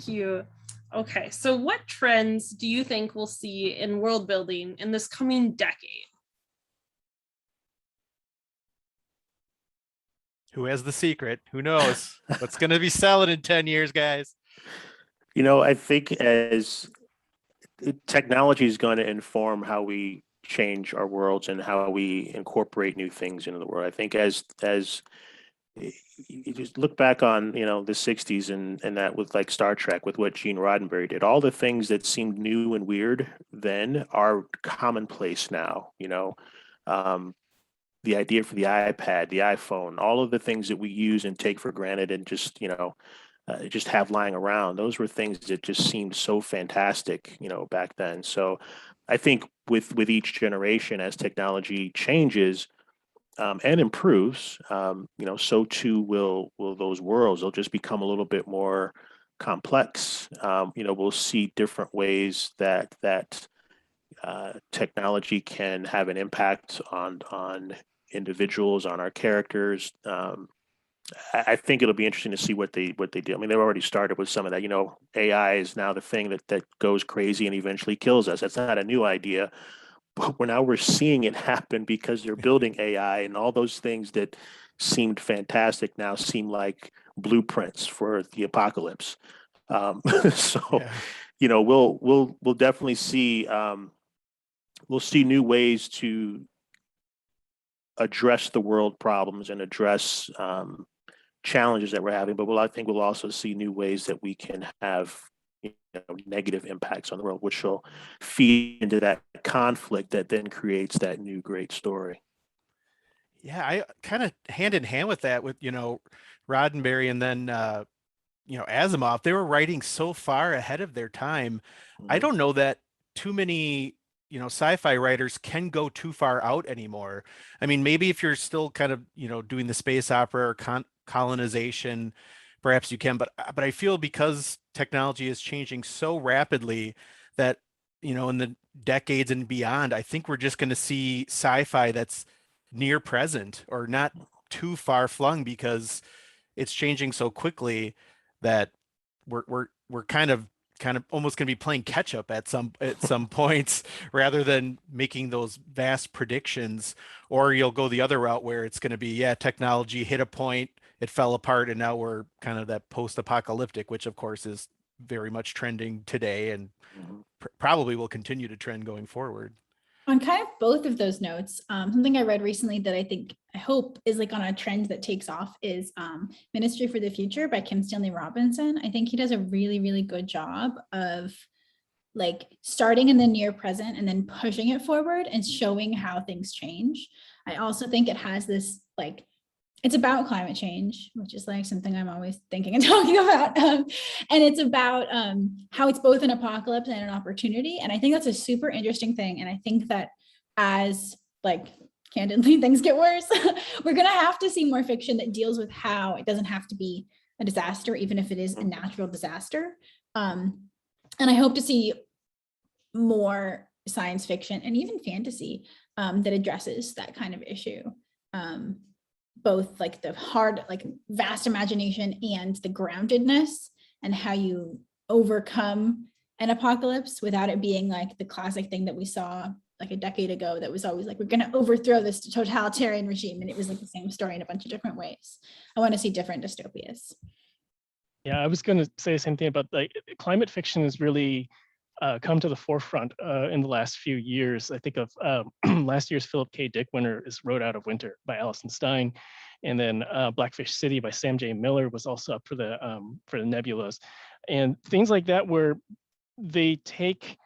you. Okay, so what trends do you think we'll see in world building in this coming decade? Who has the secret? Who knows? What's going to be selling in 10 years, guys? You know, I think as technology is going to inform how we change our worlds and how we incorporate new things into the world. I think as you just look back on, you know, the 60s and that with like Star Trek, with what Gene Roddenberry did, all the things that seemed new and weird then are commonplace now. You know, the idea for the iPad, the iPhone, all of the things that we use and take for granted and just, you know, just have lying around. Those were things that just seemed so fantastic, you know, back then. So I think with each generation, as technology changes and improves, you know, so too will those worlds. They'll just become a little bit more complex. You know, we'll see different ways that technology can have an impact on individuals, on our characters. I think it'll be interesting to see what they do. I mean, they've already started with some of that. You know, AI is now the thing that goes crazy and eventually kills us. That's not a new idea, but we're seeing it happen because they're building AI, and all those things that seemed fantastic now seem like blueprints for the apocalypse. So, yeah. You know, we'll definitely see we'll see new ways to address the world problems and address challenges that we're having, but I think we'll also see new ways that we can have, you know, negative impacts on the world, which will feed into that conflict that then creates that new great story. Yeah, I kind of hand in hand with that, with, you know, Roddenberry and then you know, Asimov. They were writing so far ahead of their time. Mm-hmm. I don't know that too many, you know, sci-fi writers can go too far out anymore. I mean, maybe if you're still kind of, you know, doing the space opera or colonization, perhaps you can, but I feel because technology is changing so rapidly that, you know, in the decades and beyond, I think we're just going to see sci-fi that's near present or not too far flung, because it's changing so quickly that we're kind of almost going to be playing catch up at some points rather than making those vast predictions. Or you'll go the other route where it's going to be, technology hit a point, it fell apart, and now we're kind of that post-apocalyptic, which of course is very much trending today and probably will continue to trend going forward. On kind of both of those notes, something I read recently that I hope is like on a trend that takes off is Ministry for the Future by Kim Stanley Robinson. I think he does a really, really good job of like starting in the near present and then pushing it forward and showing how things change. I also think it has this like, it's about climate change, which is like something I'm always thinking and talking about. And it's about how it's both an apocalypse and an opportunity. And I think that's a super interesting thing. And I think that as like candidly things get worse, we're going to have to see more fiction that deals with how it doesn't have to be a disaster, even if it is a natural disaster. And I hope to see more science fiction and even fantasy that addresses that kind of issue. Both like the hard, like vast imagination and the groundedness and how you overcome an apocalypse without it being like the classic thing that we saw like a decade ago that was always like, we're going to overthrow this totalitarian regime. And it was like the same story in a bunch of different ways. I want to see different dystopias. Yeah, I was going to say the same thing about like climate fiction has really come to the forefront in the last few years. I think of last year's Philip K. Dick winner is Rode Out of Winter by Alison Stein. And then Blackfish City by Sam J. Miller was also up for the Nebulas. And things like that where they take,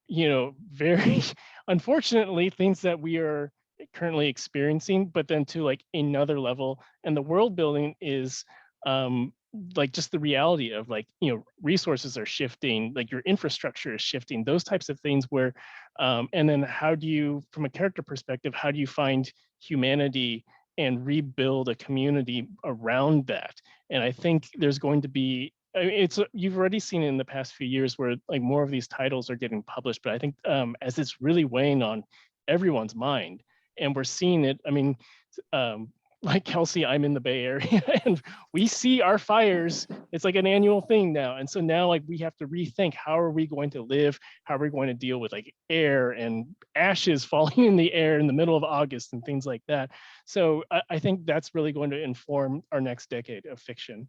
very unfortunately things that we are currently experiencing, but then to like another level. And the world building is like just the reality of like, resources are shifting, like your infrastructure is shifting, those types of things where, and then how do you, from a character perspective, how do you find humanity and rebuild a community around that? And I think there's going to be, you've already seen it in the past few years where like more of these titles are getting published, but I think as it's really weighing on everyone's mind and we're seeing it, like Kelsey, I'm in the Bay Area and we see our fires. It's like an annual thing now. And so now like we have to rethink, how are we going to live? How are we going to deal with like air and ashes falling in the air in the middle of August and things like that. So I think that's really going to inform our next decade of fiction.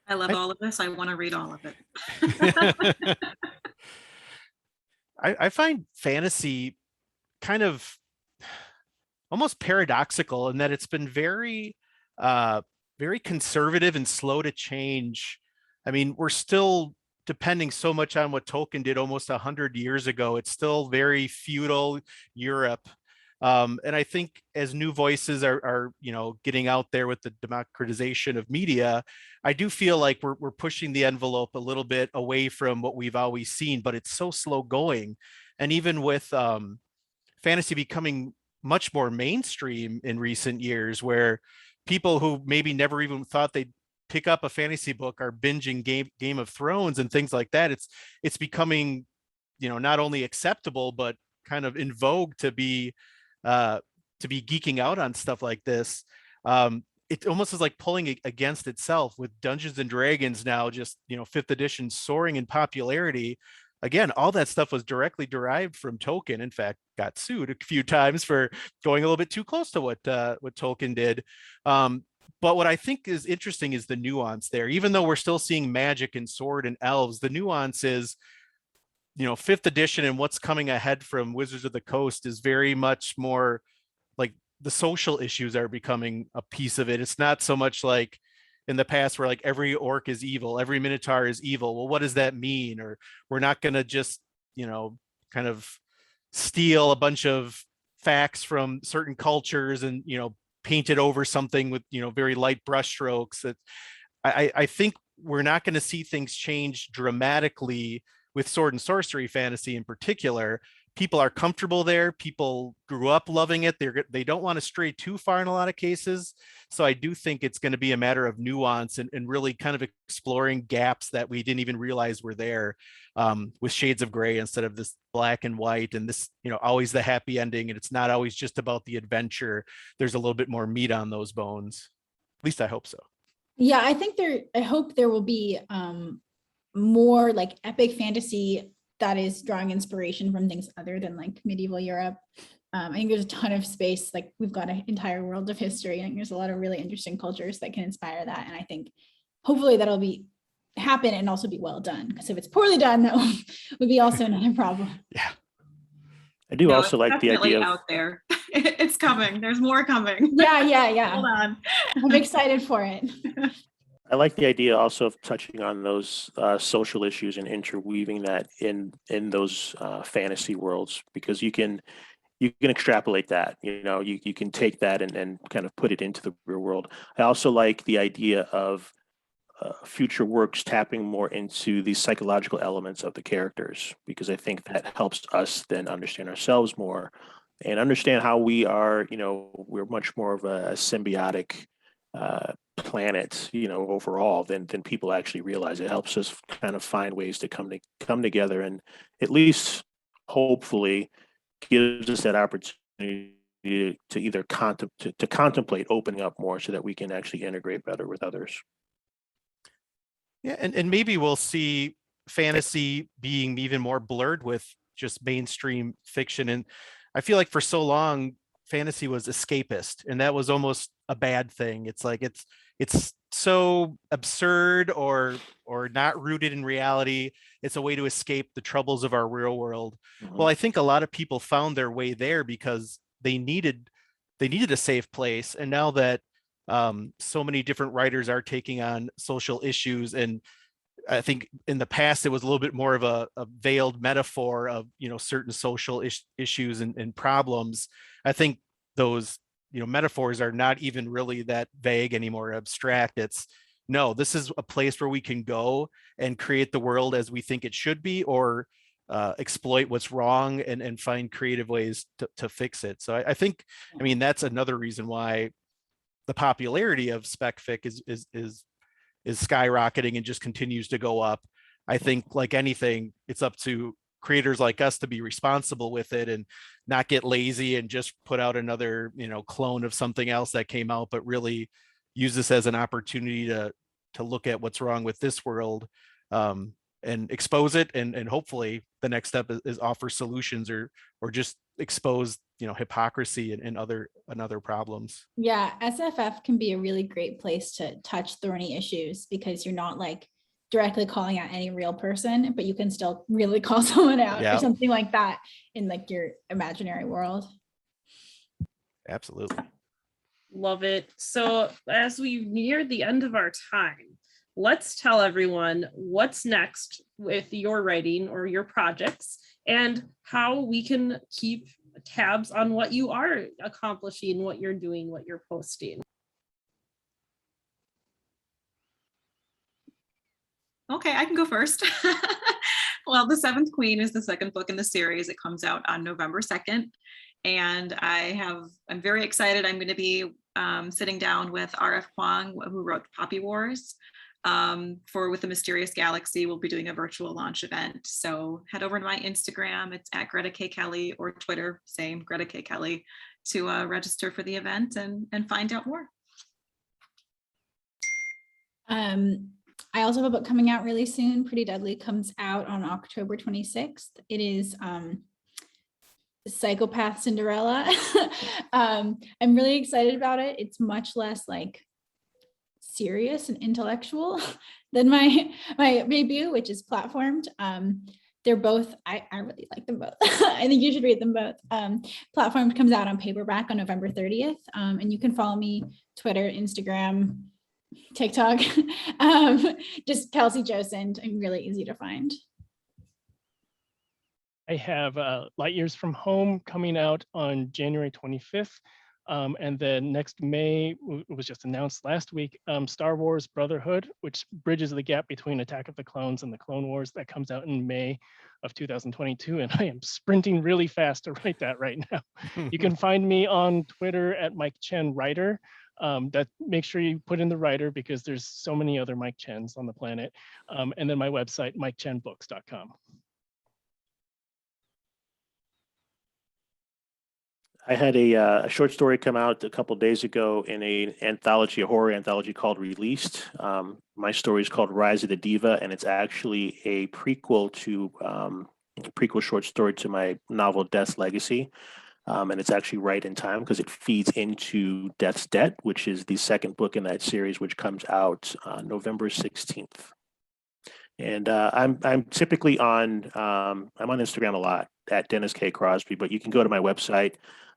I love all of this. I want to read all of it. I find fantasy kind of almost paradoxical in that it's been very conservative and slow to change. I mean, we're still depending so much on what Tolkien did almost 100 years ago. It's still very feudal Europe. And I think as new voices are getting out there with the democratization of media, I do feel like we're pushing the envelope a little bit away from what we've always seen, but it's so slow going. And even with fantasy becoming much more mainstream in recent years, where people who maybe never even thought they'd pick up a fantasy book are binging Game of Thrones and things like that. It's becoming, not only acceptable, but kind of in vogue to be geeking out on stuff like this. It almost is like pulling against itself with Dungeons and Dragons now, just, 5th edition soaring in popularity. Again, all that stuff was directly derived from Tolkien. In fact, got sued a few times for going a little bit too close to what Tolkien did. But what I think is interesting is the nuance there. Even though we're still seeing magic and sword and elves, the nuance is, 5th edition and what's coming ahead from Wizards of the Coast is very much more like the social issues are becoming a piece of it. It's not so much like in the past where like every orc is evil, every minotaur is evil. Well, what does that mean? Or we're not going to just, kind of steal a bunch of facts from certain cultures and, paint it over something with, very light brushstrokes. That I think we're not going to see things change dramatically with sword and sorcery fantasy in particular. People are comfortable there. People grew up loving it. They don't want to stray too far in a lot of cases. So I do think it's going to be a matter of nuance and really kind of exploring gaps that we didn't even realize were there, with shades of gray instead of this black and white and this, always the happy ending. And it's not always just about the adventure. There's a little bit more meat on those bones. At least I hope so. Yeah, I hope there will be more like epic fantasy that is drawing inspiration from things other than like medieval Europe. I think there's a ton of space, like we've got an entire world of history. I think there's a lot of really interesting cultures that can inspire that. And I think hopefully that'll be happen and also be well done. Because if it's poorly done, that would be also another problem. Yeah. I do No, also it's like the definitely idea of, out there. It's coming. There's more coming. Yeah. Hold on. I'm excited for it. I like the idea also of touching on those social issues and interweaving that in those fantasy worlds, because you can extrapolate that. You can take that and kind of put it into the real world. I also like the idea of future works tapping more into the psychological elements of the characters, because I think that helps us then understand ourselves more and understand how we are. We're much more of a symbiotic planet, overall than people actually realize. It helps us kind of find ways to come together, and at least hopefully gives us that opportunity to either contemplate opening up more so that we can actually integrate better with others. Yeah, and maybe we'll see fantasy being even more blurred with just mainstream fiction. And I feel like for so long, fantasy was escapist, and that was almost a bad thing. It's like it's so absurd or not rooted in reality. It's a way to escape the troubles of our real world. Mhm. Well, I think a lot of people found their way there because they needed a safe place. And now that so many different writers are taking on social issues, and I think in the past it was a little bit more of a veiled metaphor of certain social issues and problems. I think those metaphors are not even really that vague anymore, abstract. It's no, this is a place where we can go and create the world as we think it should be, or exploit what's wrong and find creative ways to fix it. So I think, I mean, that's another reason why the popularity of spec fic is skyrocketing and just continues to go up. I think, like anything, it's up to creators like us to be responsible with it and not get lazy and just put out another clone of something else that came out, but really use this as an opportunity to look at what's wrong with this world, and expose it, and hopefully the next step is offer solutions, or just expose hypocrisy and other problems. Yeah, SFF can be a really great place to touch thorny issues, because you're not like directly calling out any real person, but you can still really call someone out Yeah. or something like that in like your imaginary world. Absolutely. Love it. So as we near the end of our time, let's tell everyone what's next with your writing or your projects, and how we can keep tabs on what you are accomplishing, what you're doing, what you're posting. Okay, I can go first. Well, The Seventh Queen is the second book in the series. It comes out on November 2nd. And I'm very excited. I'm going to be sitting down with R.F. Kuang, who wrote Poppy Wars, with the Mysterious Galaxy. We'll be doing a virtual launch event. So head over to my Instagram. It's at Greta K. Kelly, or Twitter, same, Greta K. Kelly, to register for the event and find out more. I also have a book coming out really soon. Pretty Deadly comes out on October 26th. It is Psychopath Cinderella. I'm really excited about it. It's much less like serious and intellectual than my debut, which is platformed. They're both, I really like them both. I think you should read them both. Platformed comes out on paperback on November 30th. And you can follow me, Twitter, Instagram, TikTok, just Kelsey Josund. I'm really easy to find. I have Light Years from Home coming out on January 25th. And then next May, it was just announced last week, Star Wars Brotherhood, which bridges the gap between Attack of the Clones and the Clone Wars. That comes out in May of 2022. And I am sprinting really fast to write that right now. You can find me on Twitter at Mike Chen Writer. That make sure you put in the writer, because there's so many other Mike Chens on the planet. And then my website, mikechenbooks.com. I had a short story come out a couple days ago in a horror anthology called Released. My story is called Rise of the Diva, and it's actually a prequel short story to my novel Death's Legacy. And it's actually right in time because it feeds into Death's Debt, which is the second book in that series, which comes out November 16th. And I'm typically on I'm on Instagram a lot at Dennis K. Crosby, but you can go to my website,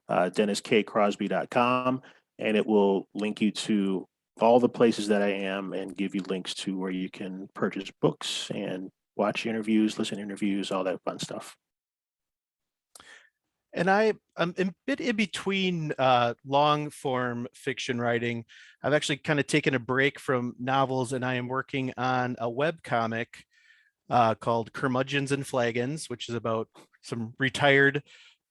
denniskcrosby.com, and it will link you to all the places that I am and give you links to where you can purchase books and watch interviews, listen to interviews, all that fun stuff. And I'm a bit in between long form fiction writing. I've actually kind of taken a break from novels, and I am working on a web comic called Curmudgeons and Flagons, which is about some retired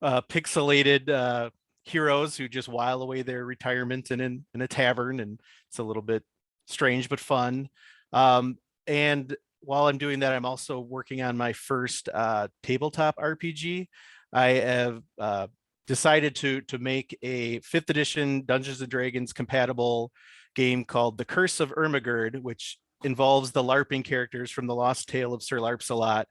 pixelated heroes who just while away their retirement in a tavern, and it's a little bit strange but fun. And while I'm doing that, I'm also working on my first tabletop RPG. I have decided to make a 5th edition Dungeons and Dragons compatible game called The Curse of Ermagerd, which involves the LARPing characters from The Lost Tale of Sir Larpsalot.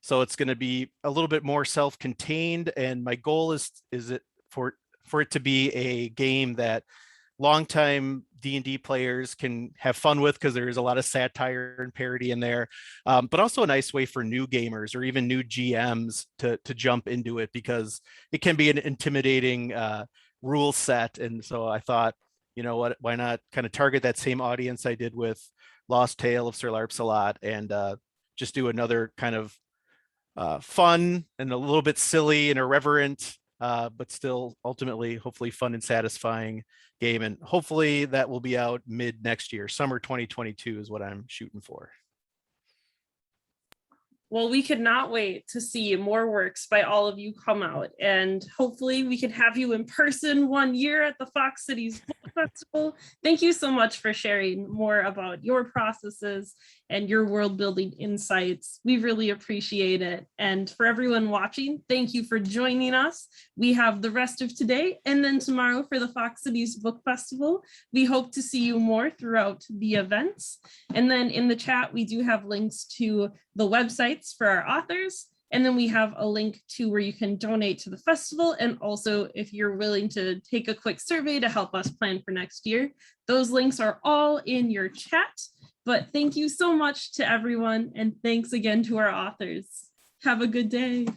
So it's going to be a little bit more self-contained, and my goal is it for it to be a game that longtime D&D players can have fun with, because there is a lot of satire and parody in there, but also a nice way for new gamers or even new GMs to jump into it, because it can be an intimidating rule set. And so I thought, you know what, why not kind of target that same audience I did with Lost Tale of Sir Larpsalot, and just do another kind of fun and a little bit silly and irreverent, but still ultimately hopefully fun and satisfying game. And hopefully that will be out mid next year. Summer 2022 is what I'm shooting for. Well, we could not wait to see more works by all of you come out, and hopefully we can have you in person one year at the Fox Cities Book Festival. Thank you so much for sharing more about your processes and your world building insights. We really appreciate it. And for everyone watching, thank you for joining us. We have the rest of today and then tomorrow for the Fox Cities Book Festival. We hope to see you more throughout the events. And then in the chat, we do have links to the websites for our authors. And then we have a link to where you can donate to the festival. And also, if you're willing to take a quick survey to help us plan for next year, those links are all in your chat. But thank you so much to everyone. And thanks again to our authors. Have a good day.